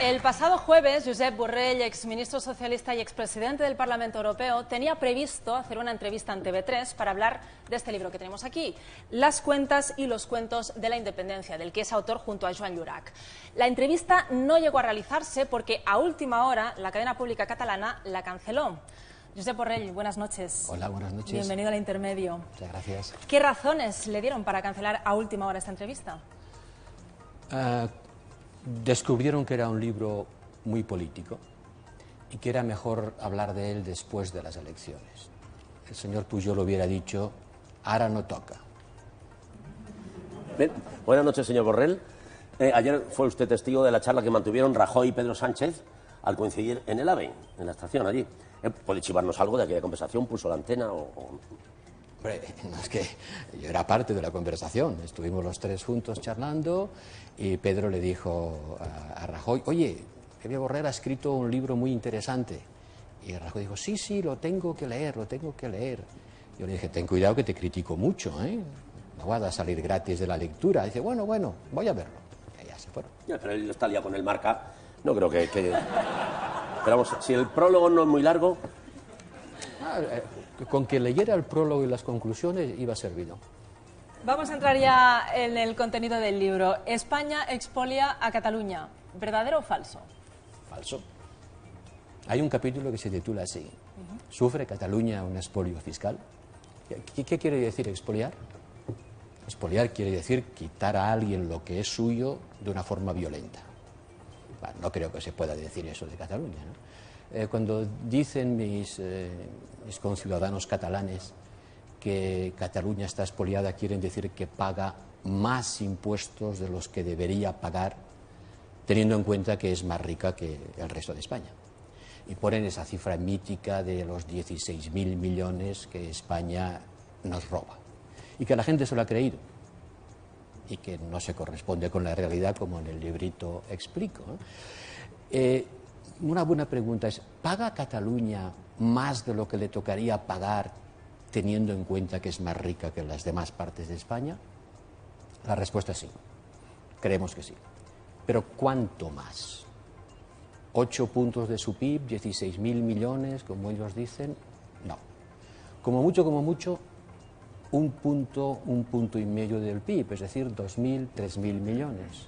El pasado jueves, Josep Borrell, exministro socialista y expresidente del Parlamento Europeo, tenía previsto hacer una entrevista en TV3 para hablar de este libro que tenemos aquí, Las cuentas y los cuentos de la independencia, del que es autor junto a Joan Llorach. La entrevista no llegó a realizarse porque a última hora la cadena pública catalana la canceló. Josep Borrell, buenas noches. Hola, buenas noches. Bienvenido al Intermedio. Muchas gracias. ¿Qué razones le dieron para cancelar a última hora esta entrevista? Descubrieron que era un libro muy político y que era mejor hablar de él después de las elecciones. El señor Pujol hubiera dicho, ahora no toca. Bien. Buenas noches, señor Borrell. Ayer fue usted testigo de la charla que mantuvieron Rajoy y Pedro Sánchez al coincidir en el AVE, en la estación allí. ¿Puede chivarnos algo de aquella conversación? ¿Puso la antena o...? Hombre, no es que yo era parte de la conversación. Estuvimos los tres juntos charlando y Pedro le dijo a Rajoy, oye, Javier Borrell ha escrito un libro muy interesante. Y Rajoy dijo, sí, lo tengo que leer. Yo le dije, ten cuidado que te critico mucho, ¿eh? No vas a salir gratis de la lectura. Dice, bueno, voy a verlo. Y ya se fueron. Pero él está liado con el Marca. No creo que... Pero vamos, si el prólogo no es muy largo... Con que leyera el prólogo y las conclusiones iba servido. Vamos a entrar ya en el contenido del libro. España expolia a Cataluña. ¿Verdadero o falso? Falso. Hay un capítulo que se titula así. ¿Sufre Cataluña un expolio fiscal? ¿Qué quiere decir expoliar? Expoliar quiere decir quitar a alguien lo que es suyo de una forma violenta. Bueno, no creo que se pueda decir eso de Cataluña, ¿no? Cuando dicen mis conciudadanos catalanes que Cataluña está expoliada, quieren decir que paga más impuestos de los que debería pagar, teniendo en cuenta que es más rica que el resto de España. Y ponen esa cifra mítica de los 16.000 millones que España nos roba. Y que la gente se lo ha creído. Y que no se corresponde con la realidad, como en el librito explico, ¿no? Una buena pregunta es, ¿paga Cataluña más de lo que le tocaría pagar teniendo en cuenta que es más rica que las demás partes de España? La respuesta es sí. Creemos que sí. Pero ¿cuánto más? ¿8 puntos de su PIB? ¿16.000 millones, como ellos dicen? No. Como mucho, un punto y medio del PIB, es decir, 2.000, 3.000 millones.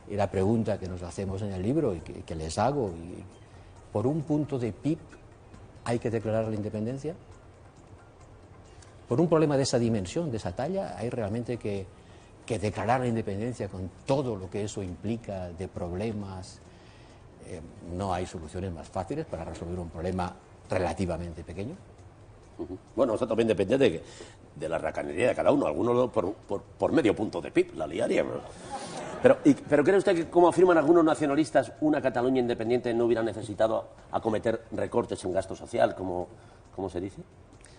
Y la pregunta que nos hacemos en el libro y que les hago, ¿por un punto de PIB hay que declarar la independencia? ¿Por un problema de esa dimensión, de esa talla, hay realmente que declarar la independencia con todo lo que eso implica de problemas? No hay soluciones más fáciles para resolver un problema relativamente pequeño. Bueno, eso también depende de la racanería de cada uno. Algunos por medio punto de PIB la liaría. Pero ¿cree usted que, como afirman algunos nacionalistas, una Cataluña independiente no hubiera necesitado acometer recortes en gasto social, como se dice?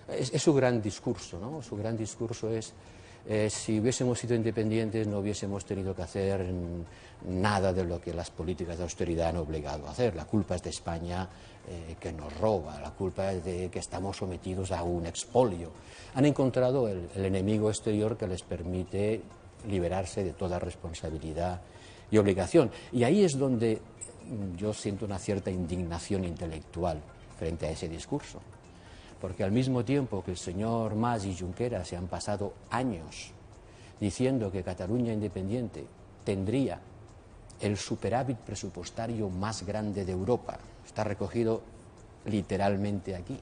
Es su gran discurso, ¿no? Su gran discurso es, si hubiésemos sido independientes no hubiésemos tenido que hacer nada de lo que las políticas de austeridad han obligado a hacer. La culpa es de España, que nos roba, la culpa es de que estamos sometidos a un expolio. Han encontrado el enemigo exterior que les permite liberarse de toda responsabilidad y obligación. Y ahí es donde yo siento una cierta indignación intelectual frente a ese discurso. Porque al mismo tiempo que el señor Mas y Junqueras se han pasado años diciendo que Cataluña independiente tendría el superávit presupuestario más grande de Europa, está recogido literalmente aquí,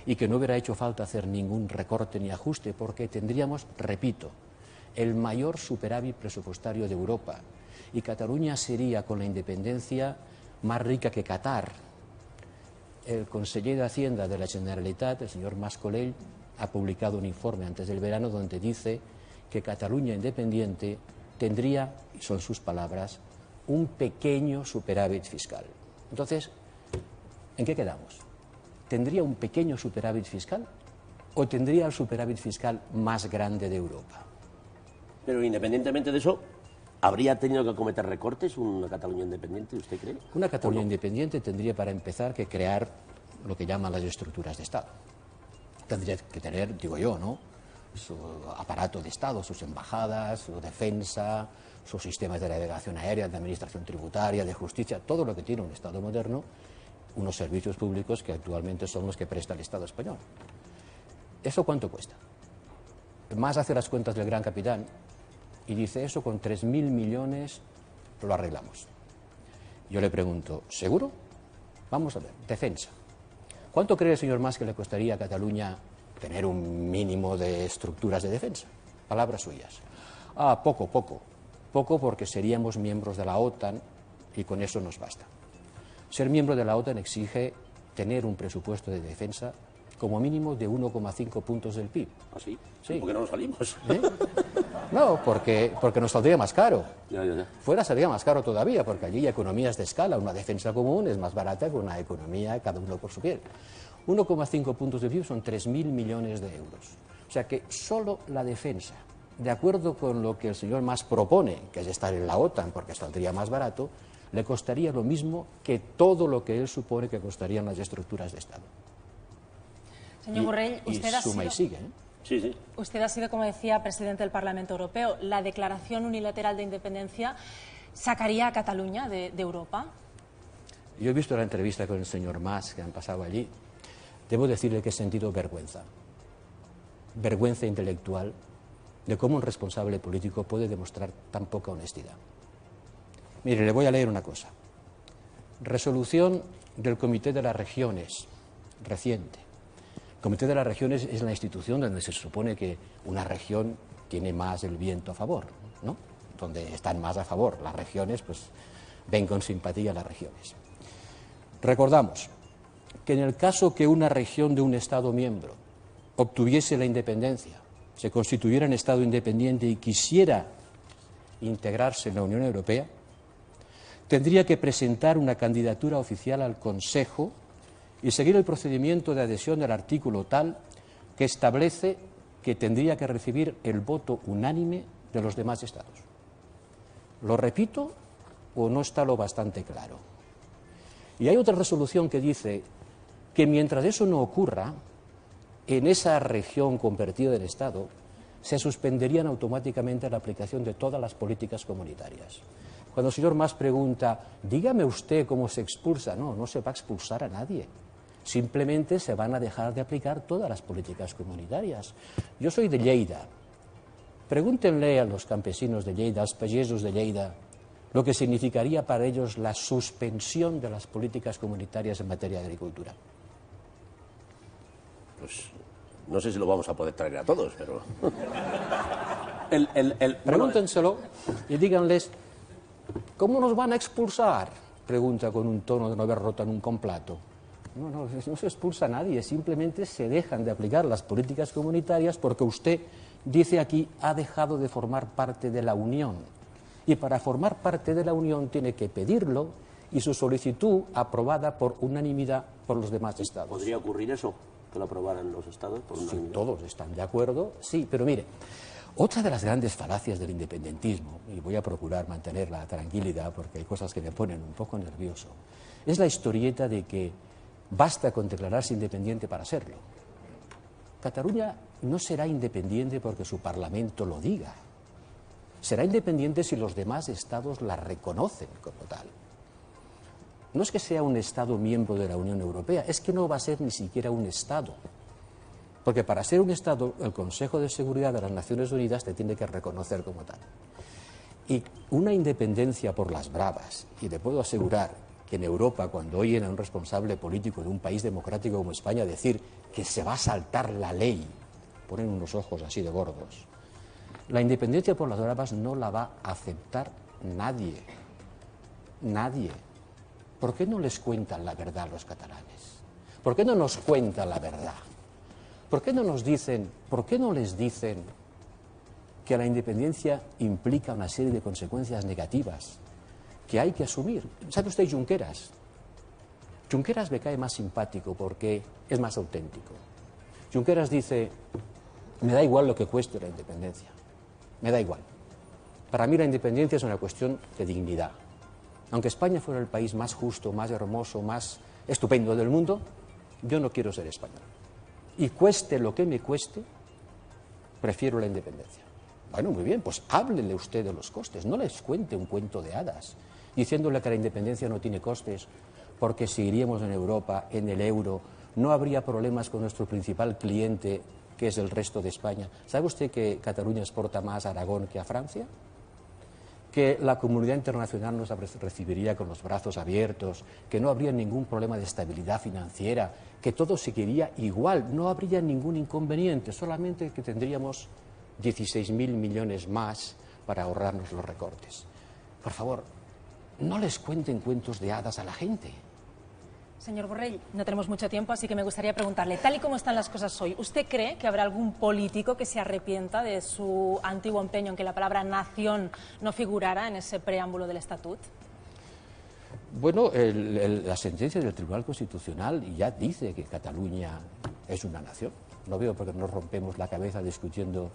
y que no hubiera hecho falta hacer ningún recorte ni ajuste porque tendríamos, repito, el mayor superávit presupuestario de Europa, y Cataluña sería, con la independencia, más rica que Qatar. El conseller de Hacienda de la Generalitat, el señor Mas-Colell, ha publicado un informe antes del verano donde dice que Cataluña independiente tendría, y son sus palabras, un pequeño superávit fiscal. Entonces, ¿en qué quedamos? ¿Tendría un pequeño superávit fiscal o tendría el superávit fiscal más grande de Europa? Pero independientemente de eso, ¿habría tenido que acometer recortes una Cataluña independiente, usted cree? Una Cataluña independiente tendría, para empezar, que crear lo que llaman las estructuras de Estado. tendría que tener, digo yo, ¿no?, su aparato de Estado, sus embajadas, su defensa, sus sistemas de navegación aérea, de administración tributaria, de justicia, todo lo que tiene un Estado moderno, unos servicios públicos que actualmente son los que presta el Estado español. ¿Eso cuánto cuesta? Más hace las cuentas del gran capitán y dice, eso con 3.000 millones lo arreglamos. Yo le pregunto, ¿seguro? Vamos a ver, defensa. ¿Cuánto cree el señor Mas que le costaría a Cataluña tener un mínimo de estructuras de defensa? Palabras suyas. Ah, poco, poco. Poco porque seríamos miembros de la OTAN y con eso nos basta. Ser miembro de la OTAN exige tener un presupuesto de defensa como mínimo de 1,5 puntos del PIB. ¿Ah, sí? Sí. ¿Por qué no nos salimos? ¿Eh? No, porque nos saldría más caro. Ya. Fuera saldría más caro todavía, porque allí hay economías de escala. Una defensa común es más barata que una economía cada uno por su piel. 1,5 puntos de PIB son 3.000 millones de euros. O sea que solo la defensa, de acuerdo con lo que el señor Mas propone, que es estar en la OTAN porque saldría más barato, le costaría lo mismo que todo lo que él supone que costarían las estructuras de Estado. Señor Borrell, usted ha suma sido... y sigue, ¿eh? Sí. Usted ha sido, como decía, presidente del Parlamento Europeo. ¿La declaración unilateral de independencia sacaría a Cataluña de Europa? Yo he visto la entrevista con el señor Mas que han pasado allí. Debo decirle que he sentido vergüenza. Vergüenza intelectual de cómo un responsable político puede demostrar tan poca honestidad. Mire, le voy a leer una cosa. Resolución del Comité de las Regiones, reciente. El Comité de las Regiones es la institución donde se supone que una región tiene más el viento a favor, ¿no? Donde están más a favor. Las regiones, pues, ven con simpatía a las regiones. Recordamos que en el caso que una región de un Estado miembro obtuviese la independencia, se constituyera en Estado independiente y quisiera integrarse en la Unión Europea, tendría que presentar una candidatura oficial al Consejo y seguir el procedimiento de adhesión del artículo tal que establece que tendría que recibir el voto unánime de los demás Estados. ¿Lo repito o no está lo bastante claro? Y hay otra resolución que dice que mientras eso no ocurra, en esa región convertida en Estado, se suspenderían automáticamente la aplicación de todas las políticas comunitarias. Cuando el señor Mas pregunta, dígame usted cómo se expulsa, no se va a expulsar a nadie. Simplemente se van a dejar de aplicar todas las políticas comunitarias. Yo soy de Lleida. Pregúntenle a los campesinos de Lleida, a los pagesos de Lleida, lo que significaría para ellos la suspensión de las políticas comunitarias en materia de agricultura. Pues no sé si lo vamos a poder traer a todos, pero... Pregúntenselo y díganles, ¿cómo nos van a expulsar? Pregunta con un tono de no haber roto nunca un plato. No se expulsa a nadie, simplemente se dejan de aplicar las políticas comunitarias porque usted, dice aquí, ha dejado de formar parte de la Unión. Y para formar parte de la Unión tiene que pedirlo y su solicitud aprobada por unanimidad por los demás Estados. ¿Podría ocurrir eso? ¿Que lo aprobaran los Estados por unanimidad? Si todos están de acuerdo, sí, pero mire, otra de las grandes falacias del independentismo, y voy a procurar mantener la tranquilidad porque hay cosas que me ponen un poco nervioso, es la historieta de que basta con declararse independiente para serlo. Cataluña no será independiente porque su Parlamento lo diga. Será independiente si los demás Estados la reconocen como tal. No es que sea un Estado miembro de la Unión Europea, es que no va a ser ni siquiera un Estado. Porque para ser un Estado, el Consejo de Seguridad de las Naciones Unidas te tiene que reconocer como tal. Y una independencia por las bravas, y le puedo asegurar que en Europa, cuando oyen a un responsable político de un país democrático como España decir que se va a saltar la ley, ponen unos ojos así de gordos. La independencia por las bravas no la va a aceptar nadie. Nadie. ¿Por qué no les cuentan la verdad a los catalanes? ¿Por qué no nos cuentan la verdad? ¿Por qué no nos dicen, por qué no les dicen que la independencia implica una serie de consecuencias negativas que hay que asumir? ¿Sabe usted Junqueras? Junqueras me cae más simpático porque es más auténtico. Junqueras dice, me da igual lo que cueste la independencia, me da igual. Para mí la independencia es una cuestión de dignidad. Aunque España fuera el país más justo, más hermoso, más estupendo del mundo, yo no quiero ser español. y cueste lo que me cueste, prefiero la independencia. Bueno, muy bien, pues háblele usted de los costes, no les cuente un cuento de hadas, diciéndole que la independencia no tiene costes, porque seguiríamos en Europa, en el euro, no habría problemas con nuestro principal cliente, que es el resto de España. ¿Sabe usted que Cataluña exporta más a Aragón que a Francia? Que la comunidad internacional nos recibiría con los brazos abiertos, que no habría ningún problema de estabilidad financiera, que todo seguiría igual, no habría ningún inconveniente, solamente que tendríamos 16.000 millones más para ahorrarnos los recortes. Por favor, no les cuenten cuentos de hadas a la gente. Señor Borrell, no tenemos mucho tiempo, así que me gustaría preguntarle, tal y como están las cosas hoy, ¿usted cree que habrá algún político que se arrepienta de su antiguo empeño en que la palabra nación no figurara en ese preámbulo del Estatut? Bueno, la sentencia del Tribunal Constitucional ya dice que Cataluña es una nación. No veo por qué nos rompemos la cabeza discutiendo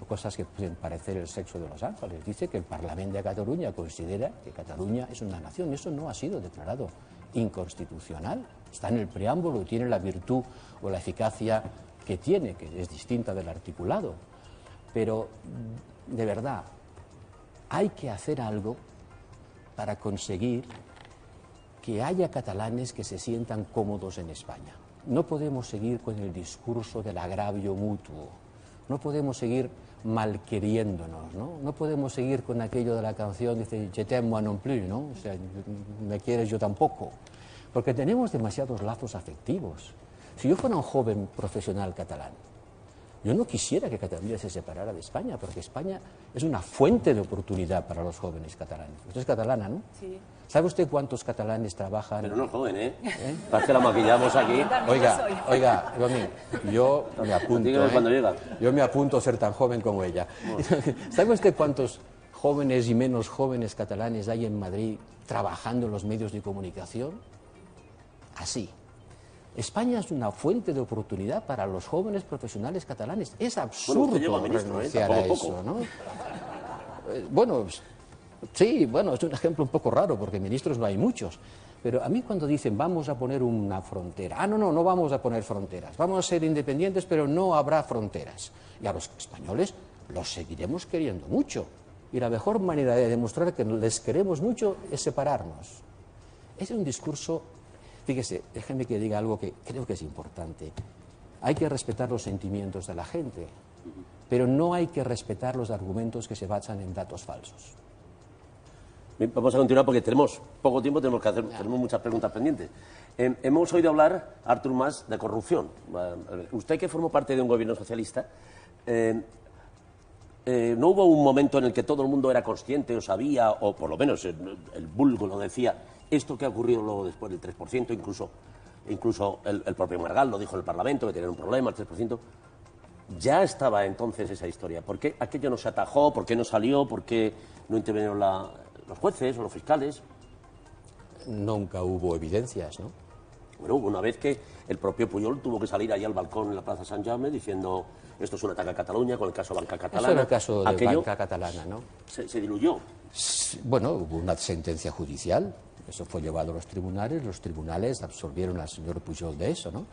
cosas que pueden parecer el sexo de los ángeles. Dice que el Parlamento de Cataluña considera que Cataluña es una nación. Eso no ha sido declarado inconstitucional. Está en el preámbulo y tiene la virtud o la eficacia que tiene, que es distinta del articulado. Pero, de verdad, hay que hacer algo para conseguir que haya catalanes que se sientan cómodos en España. No podemos seguir con el discurso del agravio mutuo, no podemos seguir malqueriéndonos, ¿no? No podemos seguir con aquello de la canción, dice, je t'aime moi non plus, ¿no? O sea, me quieres yo tampoco, porque tenemos demasiados lazos afectivos. Si yo fuera un joven profesional catalán, yo no quisiera que Cataluña se separara de España, porque España es una fuente de oportunidad para los jóvenes catalanes. Usted es catalana, ¿no? Sí. ¿Sabe usted cuántos catalanes trabajan? Pero no es joven, ¿eh? Para que la maquillamos aquí. Oiga, yo me apunto. Dígame cuando llega. Yo me apunto a ser tan joven como ella. ¿Sabe usted cuántos jóvenes y menos jóvenes catalanes hay en Madrid trabajando en los medios de comunicación? Así. España es una fuente de oportunidad para los jóvenes profesionales catalanes. Es absurdo renunciar a eso, ¿no? Bueno, sí, bueno, es un ejemplo un poco raro porque ministros no hay muchos. Pero a mí cuando dicen vamos a poner una frontera, no vamos a poner fronteras, vamos a ser independientes pero no habrá fronteras. Y a los españoles los seguiremos queriendo mucho. Y la mejor manera de demostrar que les queremos mucho es separarnos. Es un discurso. Fíjese, déjenme que diga algo que creo que es importante. Hay que respetar los sentimientos de la gente, pero no hay que respetar los argumentos que se basan en datos falsos. Bien, vamos a continuar porque tenemos poco tiempo, tenemos muchas preguntas pendientes. Hemos oído hablar, Artur Mas, de corrupción. Usted que formó parte de un gobierno socialista, ¿no hubo un momento en el que todo el mundo era consciente o sabía, o por lo menos el vulgo lo decía, esto que ha ocurrido luego después del 3%, incluso el propio Margal lo dijo en el Parlamento, que tenía un problema, el 3%, ya estaba entonces esa historia? ¿Por qué aquello no se atajó? ¿Por qué no salió? ¿Por qué no intervinieron los jueces o los fiscales? Nunca hubo evidencias, ¿no? Bueno, hubo una vez que el propio Pujol tuvo que salir ahí al balcón en la Plaza Sant Jaume diciendo esto es un ataque a Cataluña con el caso Banca Catalana. Eso era el caso de Banca Catalana, ¿no? Se diluyó. Bueno, hubo una sentencia judicial, eso fue llevado a los tribunales absolvieron al señor Pujol de eso, ¿no?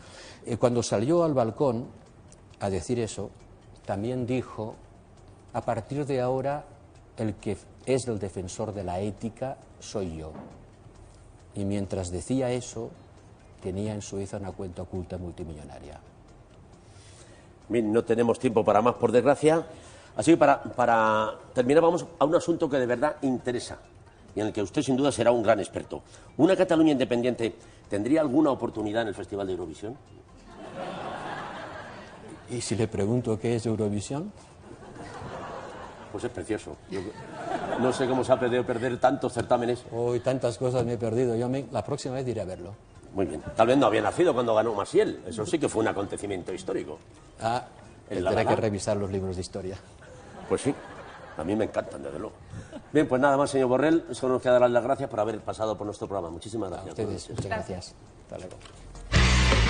Cuando salió al balcón a decir eso, también dijo, a partir de ahora el que es el defensor de la ética soy yo. Y mientras decía eso, tenía en Suiza una cuenta oculta multimillonaria. Bien, no tenemos tiempo para más, por desgracia. Así que para terminar vamos a un asunto que de verdad interesa y en el que usted sin duda será un gran experto. ¿Una Cataluña independiente tendría alguna oportunidad en el Festival de Eurovisión? ¿Y si le pregunto qué es Eurovisión? Pues es precioso. Yo no sé cómo se ha podido perder tantos certámenes. Hoy tantas cosas me he perdido. La próxima vez iré a verlo. Muy bien. Tal vez no había nacido cuando ganó Maciel. Eso sí que fue un acontecimiento histórico. Tendré que revisar los libros de historia. Pues sí. A mí me encantan, desde luego. Bien, pues nada más, señor Borrell. Solo nos queda dar las gracias por haber pasado por nuestro programa. Muchísimas gracias. A ustedes, muchas gracias. Hasta luego.